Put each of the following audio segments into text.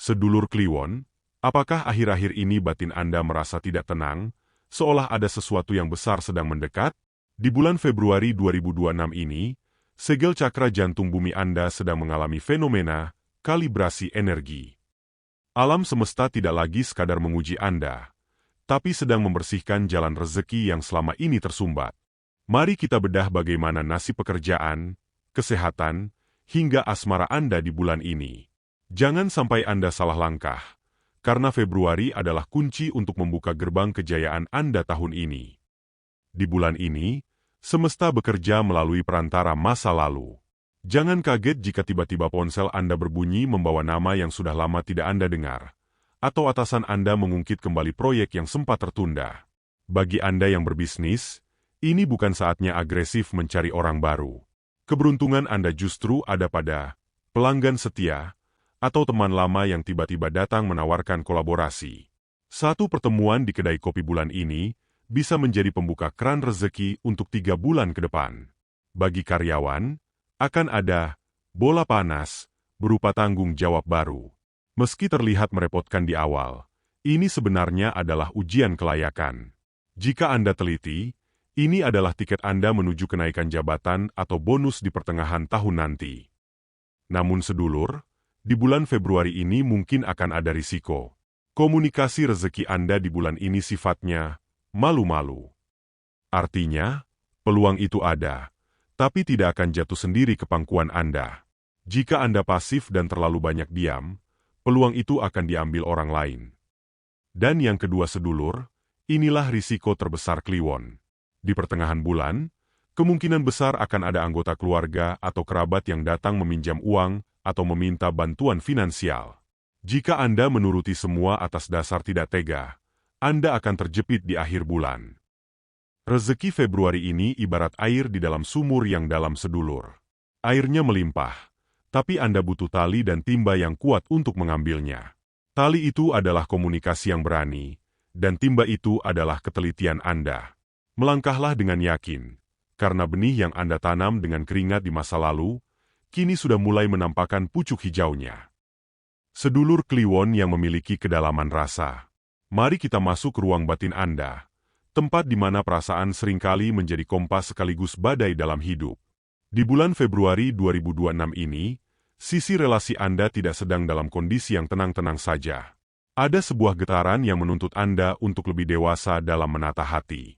Sedulur Kliwon, apakah akhir-akhir ini batin Anda merasa tidak tenang, seolah ada sesuatu yang besar sedang mendekat? Di bulan Februari 2026 ini, segel cakra jantung bumi Anda sedang mengalami fenomena kalibrasi energi. Alam semesta tidak lagi sekadar menguji Anda, tapi sedang membersihkan jalan rezeki yang selama ini tersumbat. Mari kita bedah bagaimana nasib pekerjaan, kesehatan, hingga asmara Anda di bulan ini. Jangan sampai Anda salah langkah, karena Februari adalah kunci untuk membuka gerbang kejayaan Anda tahun ini. Di bulan ini, semesta bekerja melalui perantara masa lalu. Jangan kaget jika tiba-tiba ponsel Anda berbunyi membawa nama yang sudah lama tidak Anda dengar, atau atasan Anda mengungkit kembali proyek yang sempat tertunda. Bagi Anda yang berbisnis, ini bukan saatnya agresif mencari orang baru. Keberuntungan Anda justru ada pada pelanggan setia, atau teman lama yang tiba-tiba datang menawarkan kolaborasi. Satu pertemuan di kedai kopi bulan ini bisa menjadi pembuka keran rezeki untuk 3 bulan ke depan. Bagi karyawan, akan ada bola panas berupa tanggung jawab baru. Meski terlihat merepotkan di awal, ini sebenarnya adalah ujian kelayakan. Jika Anda teliti, ini adalah tiket Anda menuju kenaikan jabatan atau bonus di pertengahan tahun nanti. Namun sedulur, di bulan Februari ini mungkin akan ada risiko. Komunikasi rezeki Anda di bulan ini sifatnya malu-malu. Artinya, peluang itu ada, tapi tidak akan jatuh sendiri ke pangkuan Anda. Jika Anda pasif dan terlalu banyak diam, peluang itu akan diambil orang lain. Dan yang kedua sedulur, inilah risiko terbesar Kliwon. Di pertengahan bulan, kemungkinan besar akan ada anggota keluarga atau kerabat yang datang meminjam uang atau meminta bantuan finansial. Jika Anda menuruti semua atas dasar tidak tega, Anda akan terjepit di akhir bulan. Rezeki Februari ini ibarat air di dalam sumur yang dalam sedulur. Airnya melimpah, tapi Anda butuh tali dan timba yang kuat untuk mengambilnya. Tali itu adalah komunikasi yang berani, dan timba itu adalah ketelitian Anda. Melangkahlah dengan yakin, karena benih yang Anda tanam dengan keringat di masa lalu, kini sudah mulai menampakkan pucuk hijaunya. Sedulur Kliwon yang memiliki kedalaman rasa, mari kita masuk ke ruang batin Anda, tempat di mana perasaan seringkali menjadi kompas sekaligus badai dalam hidup. Di bulan Februari 2026 ini, sisi relasi Anda tidak sedang dalam kondisi yang tenang-tenang saja. Ada sebuah getaran yang menuntut Anda untuk lebih dewasa dalam menata hati.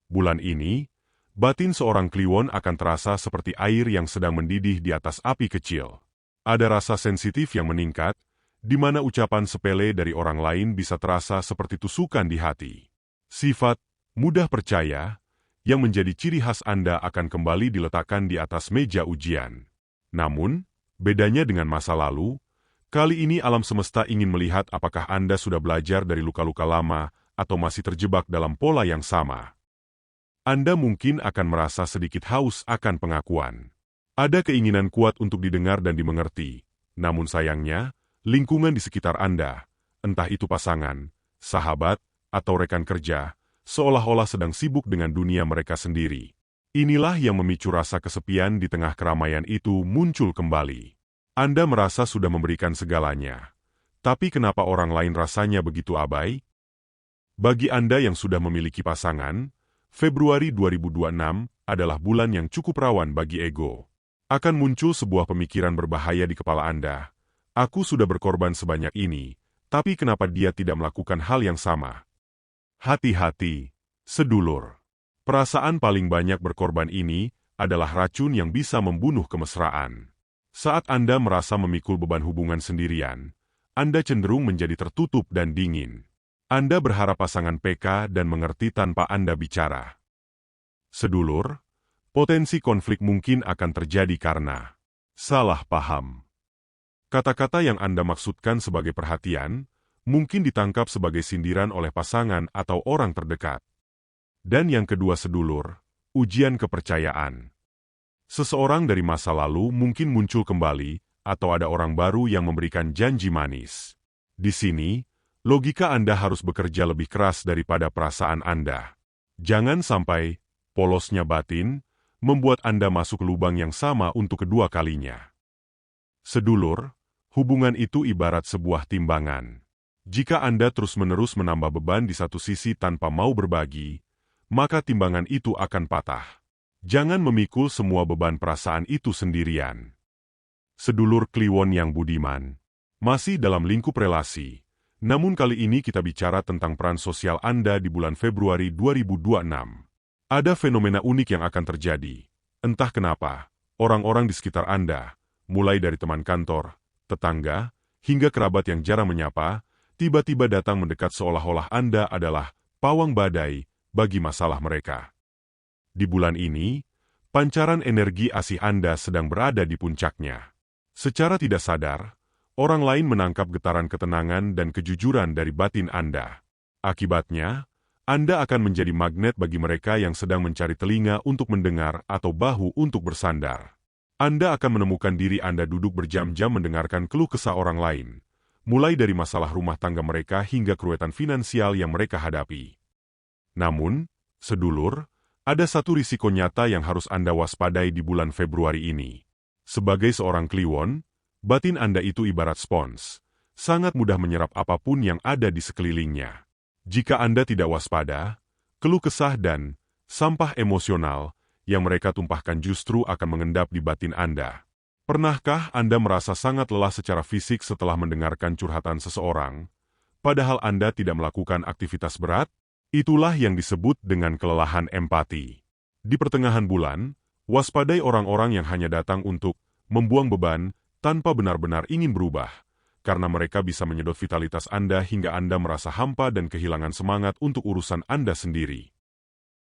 Bulan ini, batin seorang Kliwon akan terasa seperti air yang sedang mendidih di atas api kecil. Ada rasa sensitif yang meningkat, di mana ucapan sepele dari orang lain bisa terasa seperti tusukan di hati. Sifat mudah percaya, yang menjadi ciri khas Anda akan kembali diletakkan di atas meja ujian. Namun, bedanya dengan masa lalu, kali ini alam semesta ingin melihat apakah Anda sudah belajar dari luka-luka lama atau masih terjebak dalam pola yang sama. Anda mungkin akan merasa sedikit haus akan pengakuan. Ada keinginan kuat untuk didengar dan dimengerti, namun sayangnya, lingkungan di sekitar Anda, entah itu pasangan, sahabat, atau rekan kerja, seolah-olah sedang sibuk dengan dunia mereka sendiri. Inilah yang memicu rasa kesepian di tengah keramaian itu muncul kembali. Anda merasa sudah memberikan segalanya, tapi kenapa orang lain rasanya begitu abai? Bagi Anda yang sudah memiliki pasangan, Februari 2026 adalah bulan yang cukup rawan bagi ego. Akan muncul sebuah pemikiran berbahaya di kepala Anda. Aku sudah berkorban sebanyak ini, tapi kenapa dia tidak melakukan hal yang sama? Hati-hati, sedulur. Perasaan paling banyak berkorban ini adalah racun yang bisa membunuh kemesraan. Saat Anda merasa memikul beban hubungan sendirian, Anda cenderung menjadi tertutup dan dingin. Anda berharap pasangan peka dan mengerti tanpa Anda bicara. Sedulur, potensi konflik mungkin akan terjadi karena salah paham. Kata-kata yang Anda maksudkan sebagai perhatian, mungkin ditangkap sebagai sindiran oleh pasangan atau orang terdekat. Dan yang kedua sedulur, ujian kepercayaan. Seseorang dari masa lalu mungkin muncul kembali, atau ada orang baru yang memberikan janji manis. Di sini, logika Anda harus bekerja lebih keras daripada perasaan Anda. Jangan sampai polosnya batin membuat Anda masuk lubang yang sama untuk kedua kalinya. Sedulur, Hubungan itu ibarat sebuah timbangan. Jika Anda terus-menerus menambah beban di satu sisi tanpa mau berbagi, maka timbangan itu akan patah. Jangan memikul semua beban perasaan itu sendirian. Sedulur Kliwon yang budiman. Masih dalam lingkup relasi, namun kali ini kita bicara tentang peran sosial Anda di bulan Februari 2026. Ada fenomena unik yang akan terjadi. Entah kenapa, orang-orang di sekitar Anda, mulai dari teman kantor, tetangga, hingga kerabat yang jarang menyapa, tiba-tiba datang mendekat seolah-olah Anda adalah pawang badai bagi masalah mereka. Di bulan ini, pancaran energi asih Anda sedang berada di puncaknya. Secara tidak sadar, orang lain menangkap getaran ketenangan dan kejujuran dari batin Anda. Akibatnya, Anda akan menjadi magnet bagi mereka yang sedang mencari telinga untuk mendengar atau bahu untuk bersandar. Anda akan menemukan diri Anda duduk berjam-jam mendengarkan keluh kesah orang lain, mulai dari masalah rumah tangga mereka hingga keruwetan finansial yang mereka hadapi. Namun, sedulur, ada satu risiko nyata yang harus Anda waspadai di bulan Februari ini. Sebagai seorang Kliwon, batin Anda itu ibarat spons, sangat mudah menyerap apapun yang ada di sekelilingnya. Jika Anda tidak waspada, keluh kesah dan sampah emosional yang mereka tumpahkan justru akan mengendap di batin Anda. Pernahkah Anda merasa sangat lelah secara fisik setelah mendengarkan curhatan seseorang, padahal Anda tidak melakukan aktivitas berat? Itulah yang disebut dengan kelelahan empati. Di pertengahan bulan, waspadai orang-orang yang hanya datang untuk membuang beban tanpa benar-benar ingin berubah, karena mereka bisa menyedot vitalitas Anda hingga Anda merasa hampa dan kehilangan semangat untuk urusan Anda sendiri.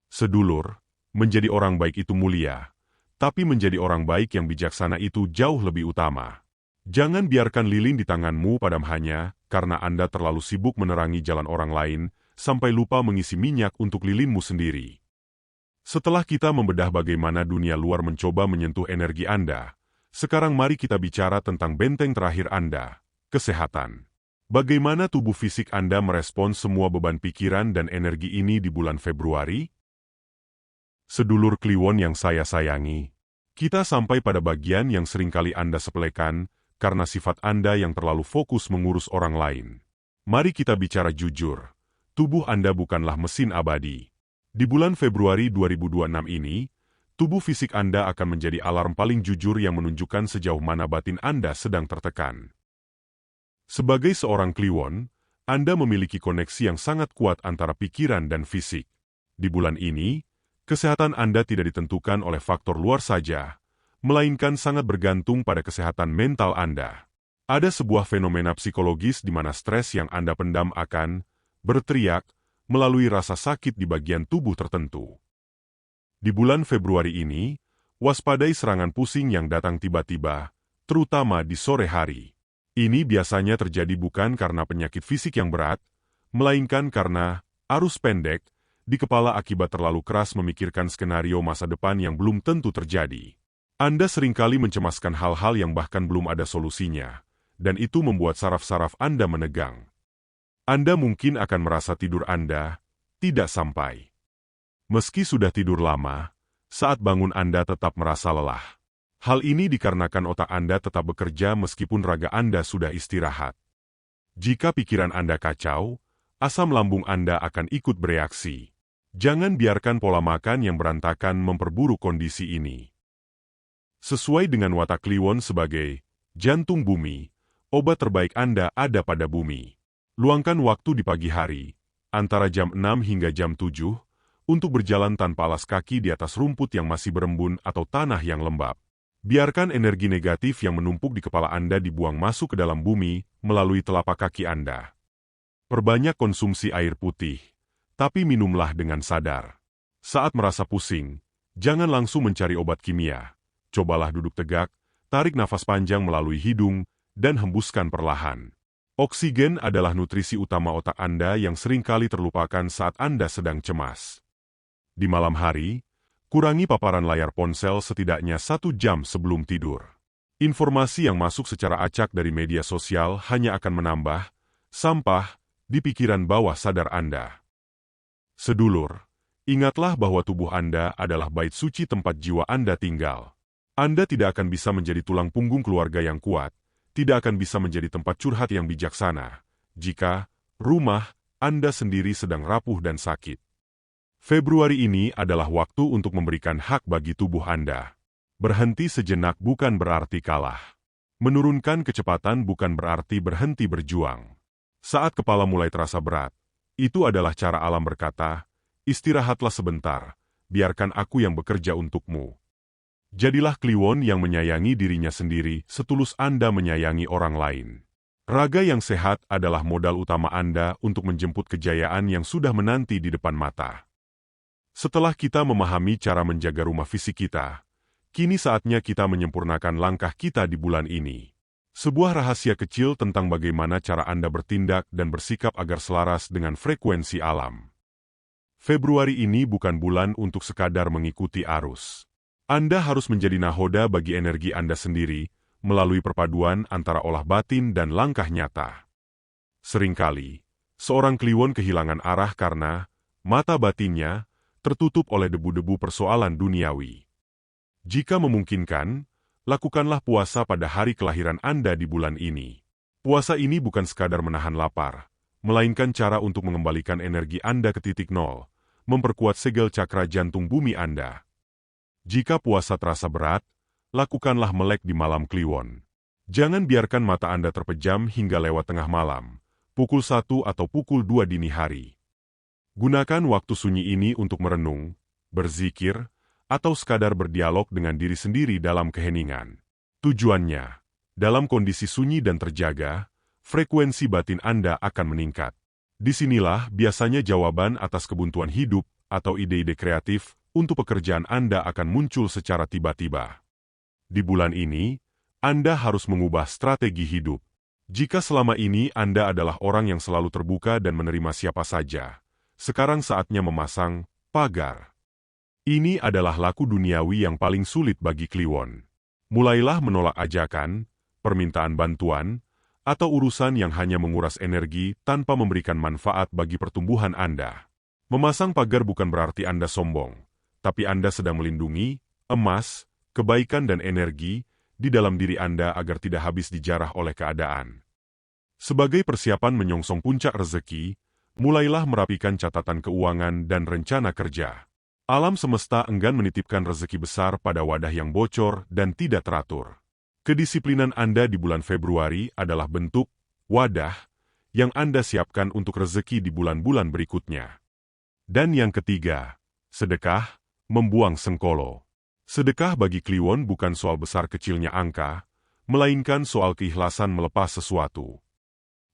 Sedulur, menjadi orang baik itu mulia, tapi menjadi orang baik yang bijaksana itu jauh lebih utama. Jangan biarkan lilin di tanganmu padam hanya karena Anda terlalu sibuk menerangi jalan orang lain, sampai lupa mengisi minyak untuk lilinmu sendiri. Setelah kita membedah bagaimana dunia luar mencoba menyentuh energi Anda, sekarang mari kita bicara tentang benteng terakhir Anda, kesehatan. Bagaimana tubuh fisik Anda merespons semua beban pikiran dan energi ini di bulan Februari? Sedulur Kliwon yang saya sayangi, kita sampai pada bagian yang seringkali Anda sepelekan karena sifat Anda yang terlalu fokus mengurus orang lain. Mari kita bicara jujur. Tubuh Anda bukanlah mesin abadi. Di bulan Februari 2026 ini, tubuh fisik Anda akan menjadi alarm paling jujur yang menunjukkan sejauh mana batin Anda sedang tertekan. Sebagai seorang Kliwon, Anda memiliki koneksi yang sangat kuat antara pikiran dan fisik. Di bulan ini, kesehatan Anda tidak ditentukan oleh faktor luar saja, melainkan sangat bergantung pada kesehatan mental Anda. Ada sebuah fenomena psikologis di mana stres yang Anda pendam akan berteriak melalui rasa sakit di bagian tubuh tertentu. Di bulan Februari ini, waspadai serangan pusing yang datang tiba-tiba, terutama di sore hari. Ini biasanya terjadi bukan karena penyakit fisik yang berat, melainkan karena arus pendek di kepala akibat terlalu keras memikirkan skenario masa depan yang belum tentu terjadi. Anda seringkali mencemaskan hal-hal yang bahkan belum ada solusinya, dan itu membuat saraf-saraf Anda menegang. Anda mungkin akan merasa tidur Anda tidak sampai. Meski sudah tidur lama, saat bangun Anda tetap merasa lelah. Hal ini dikarenakan otak Anda tetap bekerja meskipun raga Anda sudah istirahat. Jika pikiran Anda kacau, asam lambung Anda akan ikut bereaksi. Jangan biarkan pola makan yang berantakan memperburuk kondisi ini. Sesuai dengan watak Kliwon sebagai jantung bumi, obat terbaik Anda ada pada bumi. Luangkan waktu di pagi hari, antara jam 6 hingga jam 7, untuk berjalan tanpa alas kaki di atas rumput yang masih berembun atau tanah yang lembab. Biarkan energi negatif yang menumpuk di kepala Anda dibuang masuk ke dalam bumi melalui telapak kaki Anda. Perbanyak konsumsi air putih, tapi minumlah dengan sadar. Saat merasa pusing, jangan langsung mencari obat kimia. Cobalah duduk tegak, tarik nafas panjang melalui hidung, dan hembuskan perlahan. Oksigen adalah nutrisi utama otak Anda yang seringkali terlupakan saat Anda sedang cemas. Di malam hari, kurangi paparan layar ponsel setidaknya 1 jam sebelum tidur. Informasi yang masuk secara acak dari media sosial hanya akan menambah sampah di pikiran bawah sadar Anda. Sedulur, ingatlah bahwa tubuh Anda adalah bait suci tempat jiwa Anda tinggal. Anda tidak akan bisa menjadi tulang punggung keluarga yang kuat tidak akan bisa menjadi tempat curhat yang bijaksana jika rumah Anda sendiri sedang rapuh dan sakit. Februari ini adalah waktu untuk memberikan hak bagi tubuh Anda. Berhenti sejenak bukan berarti kalah. Menurunkan kecepatan bukan berarti berhenti berjuang. Saat kepala mulai terasa berat, itu adalah cara alam berkata, istirahatlah sebentar, biarkan aku yang bekerja untukmu. Jadilah Kliwon yang menyayangi dirinya sendiri setulus Anda menyayangi orang lain. Raga yang sehat adalah modal utama Anda untuk menjemput kejayaan yang sudah menanti di depan mata. Setelah kita memahami cara menjaga rumah fisik kita, kini saatnya kita menyempurnakan langkah kita di bulan ini. Sebuah rahasia kecil tentang bagaimana cara Anda bertindak dan bersikap agar selaras dengan frekuensi alam. Februari ini bukan bulan untuk sekadar mengikuti arus. Anda harus menjadi nahoda bagi energi Anda sendiri melalui perpaduan antara olah batin dan langkah nyata. Seringkali, seorang Kliwon kehilangan arah karena mata batinnya tertutup oleh debu-debu persoalan duniawi. Jika memungkinkan, lakukanlah puasa pada hari kelahiran Anda di bulan ini. Puasa ini bukan sekadar menahan lapar, melainkan cara untuk mengembalikan energi Anda ke titik nol, memperkuat segel cakra jantung bumi Anda. Jika puasa terasa berat, lakukanlah melek di malam Kliwon. Jangan biarkan mata Anda terpejam hingga lewat tengah malam, pukul 1 atau pukul 2 dini hari. Gunakan waktu sunyi ini untuk merenung, berzikir, atau sekadar berdialog dengan diri sendiri dalam keheningan. Tujuannya, dalam kondisi sunyi dan terjaga, frekuensi batin Anda akan meningkat. Disinilah biasanya jawaban atas kebuntuan hidup atau ide-ide kreatif untuk pekerjaan Anda akan muncul secara tiba-tiba. Di bulan ini, Anda harus mengubah strategi hidup. Jika selama ini Anda adalah orang yang selalu terbuka dan menerima siapa saja, sekarang saatnya memasang pagar. Ini adalah laku duniawi yang paling sulit bagi Kliwon. Mulailah menolak ajakan, permintaan bantuan, atau urusan yang hanya menguras energi tanpa memberikan manfaat bagi pertumbuhan Anda. Memasang pagar bukan berarti Anda sombong, tapi Anda sedang melindungi emas, kebaikan dan energi di dalam diri Anda agar tidak habis dijarah oleh keadaan. Sebagai persiapan menyongsong puncak rezeki, mulailah merapikan catatan keuangan dan rencana kerja. Alam semesta enggan menitipkan rezeki besar pada wadah yang bocor dan tidak teratur. Kedisiplinan Anda di bulan Februari adalah bentuk wadah yang Anda siapkan untuk rezeki di bulan-bulan berikutnya. Dan yang ketiga, sedekah, membuang sengkolo. Sedekah bagi Kliwon bukan soal besar kecilnya angka, melainkan soal keikhlasan melepas sesuatu.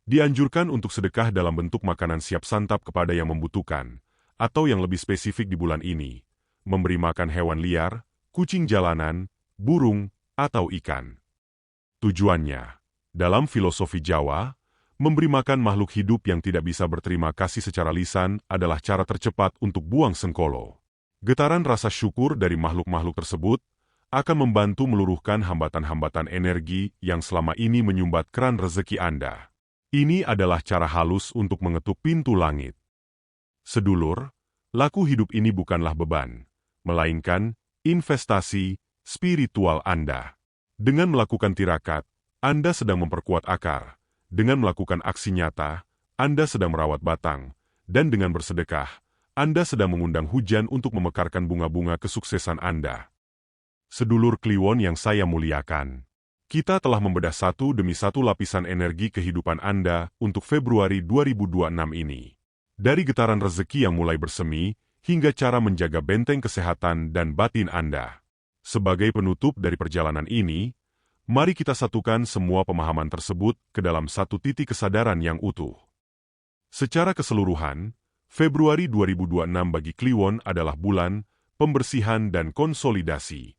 Dianjurkan untuk sedekah dalam bentuk makanan siap santap kepada yang membutuhkan, atau yang lebih spesifik di bulan ini, memberi makan hewan liar, kucing jalanan, burung, atau ikan. Tujuannya, dalam filosofi Jawa, memberi makan makhluk hidup yang tidak bisa berterima kasih secara lisan adalah cara tercepat untuk buang sengkolo. Getaran rasa syukur dari makhluk-makhluk tersebut akan membantu meluruhkan hambatan-hambatan energi yang selama ini menyumbat keran rezeki Anda. Ini adalah cara halus untuk mengetuk pintu langit. Sedulur, laku hidup ini bukanlah beban, melainkan investasi spiritual Anda. Dengan melakukan tirakat, Anda sedang memperkuat akar. Dengan melakukan aksi nyata, Anda sedang merawat batang. Dan dengan bersedekah, Anda sedang mengundang hujan untuk memekarkan bunga-bunga kesuksesan Anda. Sedulur Kliwon yang saya muliakan, kita telah membedah satu demi satu lapisan energi kehidupan Anda untuk Februari 2026 ini. Dari getaran rezeki yang mulai bersemi, hingga cara menjaga benteng kesehatan dan batin Anda. Sebagai penutup dari perjalanan ini, mari kita satukan semua pemahaman tersebut ke dalam satu titik kesadaran yang utuh. Secara keseluruhan, Februari 2026 bagi Kliwon adalah bulan pembersihan dan konsolidasi.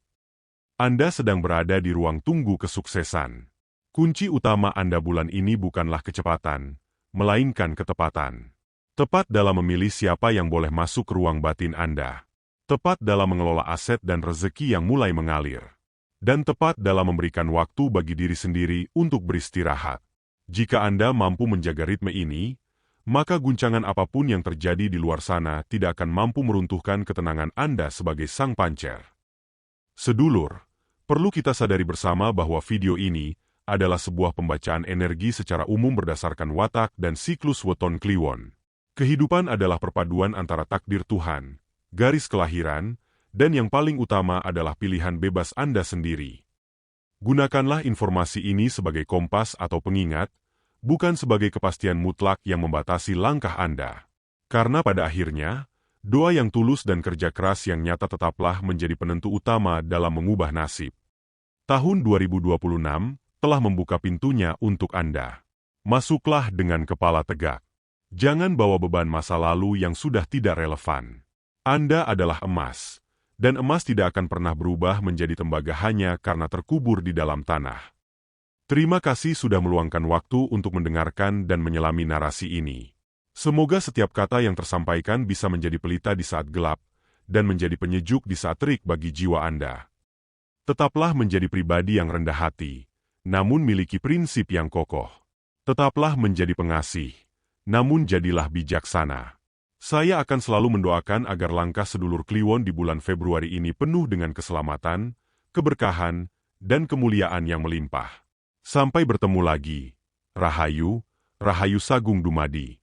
Anda sedang berada di ruang tunggu kesuksesan. Kunci utama Anda bulan ini bukanlah kecepatan, melainkan ketepatan. Tepat dalam memilih siapa yang boleh masuk ke ruang batin Anda. Tepat dalam mengelola aset dan rezeki yang mulai mengalir. Dan tepat dalam memberikan waktu bagi diri sendiri untuk beristirahat. Jika Anda mampu menjaga ritme ini, maka guncangan apapun yang terjadi di luar sana tidak akan mampu meruntuhkan ketenangan Anda sebagai sang pancer. Sedulur, perlu kita sadari bersama bahwa video ini adalah sebuah pembacaan energi secara umum berdasarkan watak dan siklus weton kliwon. Kehidupan adalah perpaduan antara takdir Tuhan, garis kelahiran, dan yang paling utama adalah pilihan bebas Anda sendiri. Gunakanlah informasi ini sebagai kompas atau pengingat, bukan sebagai kepastian mutlak yang membatasi langkah Anda. Karena pada akhirnya, doa yang tulus dan kerja keras yang nyata tetaplah menjadi penentu utama dalam mengubah nasib. Tahun 2026 telah membuka pintunya untuk Anda. Masuklah dengan kepala tegak. Jangan bawa beban masa lalu yang sudah tidak relevan. Anda adalah emas, dan emas tidak akan pernah berubah menjadi tembaga hanya karena terkubur di dalam tanah. Terima kasih sudah meluangkan waktu untuk mendengarkan dan menyelami narasi ini. Semoga setiap kata yang tersampaikan bisa menjadi pelita di saat gelap, dan menjadi penyejuk di saat terik bagi jiwa Anda. Tetaplah menjadi pribadi yang rendah hati, namun miliki prinsip yang kokoh. Tetaplah menjadi pengasih, namun jadilah bijaksana. Saya akan selalu mendoakan agar langkah sedulur Kliwon di bulan Februari ini penuh dengan keselamatan, keberkahan, dan kemuliaan yang melimpah. Sampai bertemu lagi. Rahayu, Rahayu Sagung Dumadi.